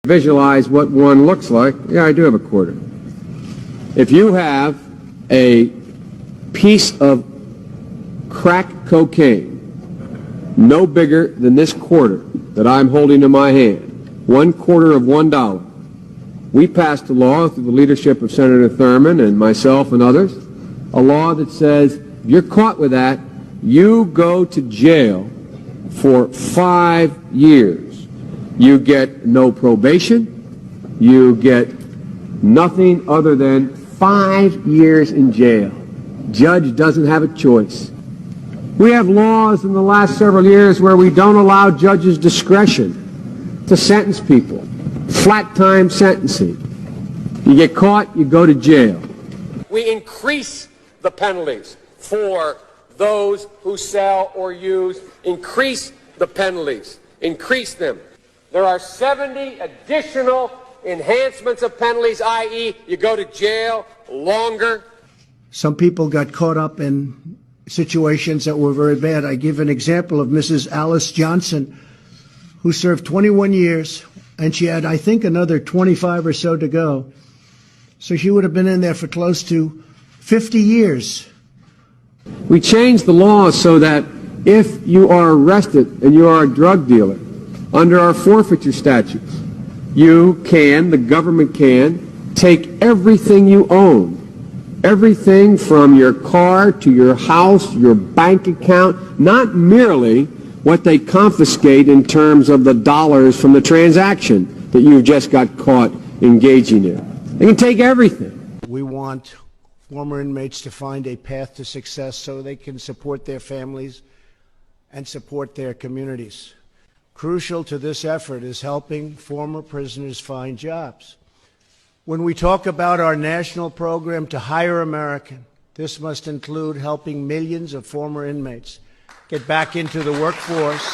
Visualize what one looks like. Yeah, I do have a quarter. If you have a piece of crack cocaine no bigger than this quarter that I'm holding in my hand, 1/4 of $1, we passed a law through the leadership of Senator Thurmond and myself and others, a law that says if you're caught with that, you go to jail for 5 years. You get no probation. You get nothing other than 5 years in jail. Judge doesn't have a choice. We have laws in the last several years where we don't allow judges discretion to sentence people. Flat time sentencing. You get caught, you go to jail. We increase the penalties for those who sell or use. Increase the penalties. Increase them. There are 70 additional enhancements of penalties, i.e., you go to jail longer. Some people got caught up in situations that were very bad. I give an example of Mrs. Alice Johnson, who served 21 years, and she had, I think, another 25 or so to go. So she would have been in there for close to 50 years. We changed the law so that if you are arrested and you are a drug dealer, under our forfeiture statutes, you can, the government can, take everything you own, everything from your car to your house, your bank account, not merely what they confiscate in terms of the dollars from the transaction that you've just got caught engaging in. They can take everything. We want former inmates to find a path to success so they can support their families and support their communities. Crucial to this effort is helping former prisoners find jobs. When we talk about our national program to hire American, this must include helping millions of former inmates get back into the workforce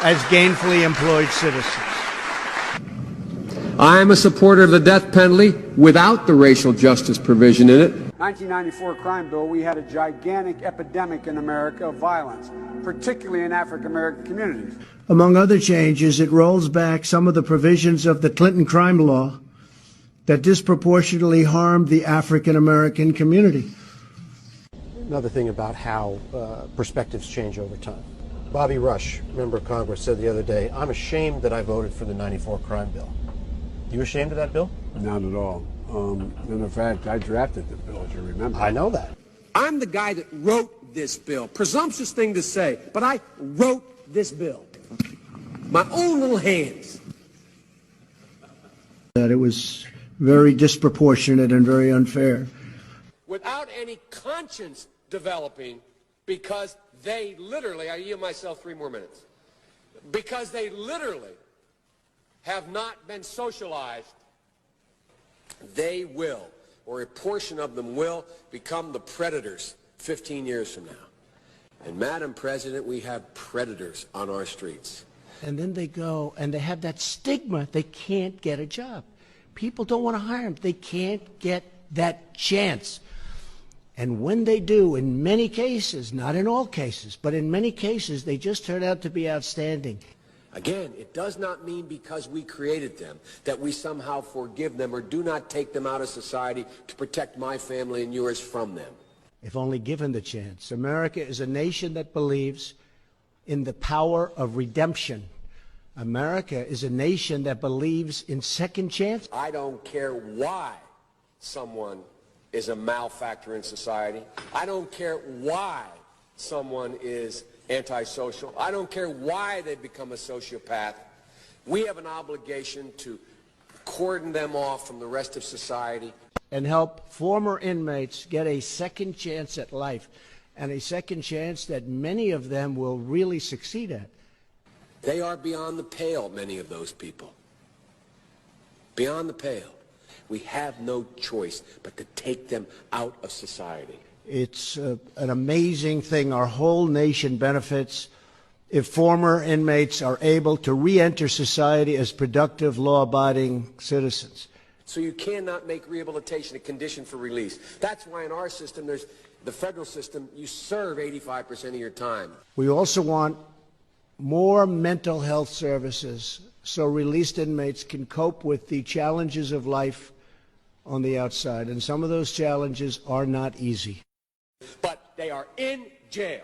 as gainfully employed citizens. I am a supporter of the death penalty without the racial justice provision in it. 1994 crime bill, we had a gigantic epidemic in America of violence, particularly in African American communities. Among other changes, it rolls back some of the provisions of the Clinton crime law that disproportionately harmed the African American community. Another thing about how perspectives change over time. Bobby Rush, member of Congress, said the other day, "I'm ashamed that I voted for the 94 crime bill." You ashamed of that bill? Not at all. In fact, I drafted the bill, as you remember. I know that. I'm the guy that wrote this bill. Presumptuous thing to say, but I wrote this bill. My own little hands. That it was very disproportionate and very unfair. Without any conscience developing, because they literally, I yield myself 3 more minutes, because they literally have not been socialized, they will, or a portion of them will, become the predators 15 years from now. And Madam President, we have predators on our streets. And then they go and they have that stigma. They can't get a job. People don't want to hire them. They can't get that chance. And when they do, in many cases, not in all cases, but in many cases, they just turn out to be outstanding. Again, it does not mean because we created them that we somehow forgive them or do not take them out of society to protect my family and yours from them. If only given the chance. America is a nation that believes in the power of redemption. America is a nation that believes in second chance. I don't care why someone is a malefactor in society. I don't care why someone is antisocial. I don't care why they become a sociopath. We have an obligation to cordon them off from the rest of society. And help former inmates get a second chance at life, and a second chance that many of them will really succeed at. They are beyond the pale, many of those people. Beyond the pale. We have no choice but to take them out of society. It's an amazing thing. Our whole nation benefits if former inmates are able to re-enter society as productive, law-abiding citizens. So you cannot make rehabilitation a condition for release. That's why in our system, there's the federal system, you serve 85% of your time. We also want more mental health services so released inmates can cope with the challenges of life on the outside. And some of those challenges are not easy. But they are in jail,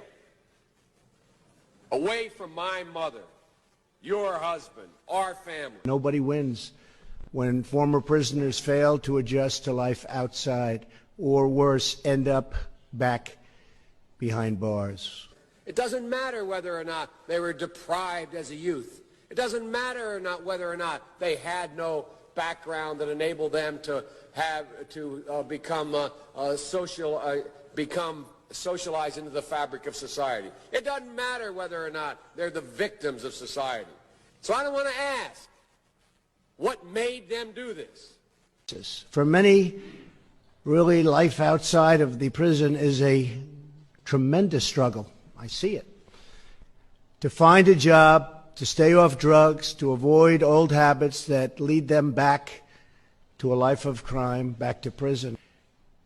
away from my mother, your husband, our family. Nobody wins when former prisoners fail to adjust to life outside, or worse, end up back behind bars. It doesn't matter whether or not they were deprived as a youth. It doesn't matter whether or not they had no background that enabled them to become socialized into the fabric of society. It doesn't matter whether or not they're the victims of society. So I don't want to ask, what made them do this? For many, really, life outside of the prison is a tremendous struggle. I see it. To find a job, to stay off drugs, to avoid old habits that lead them back to a life of crime, back to prison,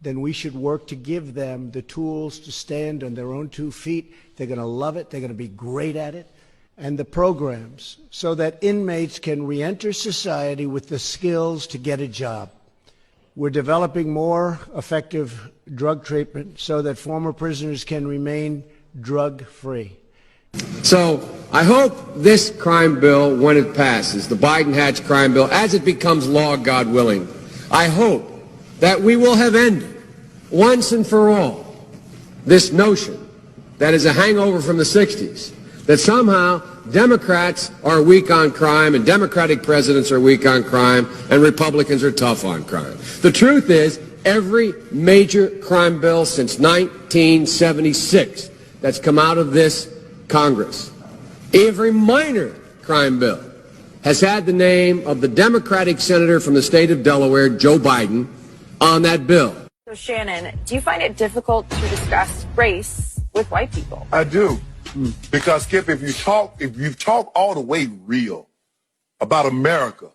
then we should work to give them the tools to stand on their own 2 feet. They're going to love it. They're going to be great at it. And the programs so that inmates can reenter society with the skills to get a job. We're developing more effective drug treatment so that former prisoners can remain drug-free. So I hope this crime bill, when it passes, the Biden-Hatch crime bill, as it becomes law, God willing, I hope that we will have ended, once and for all, this notion that is a hangover from the 60s, that somehow Democrats are weak on crime and Democratic presidents are weak on crime and Republicans are tough on crime. The truth is, every major crime bill since 1976 that's come out of this Congress, every minor crime bill has had the name of the Democratic senator from the state of Delaware, Joe Biden, on that bill. So Shannon, do you find it difficult to discuss race with white people? I do. Because Skip, if you talk all the way real about America,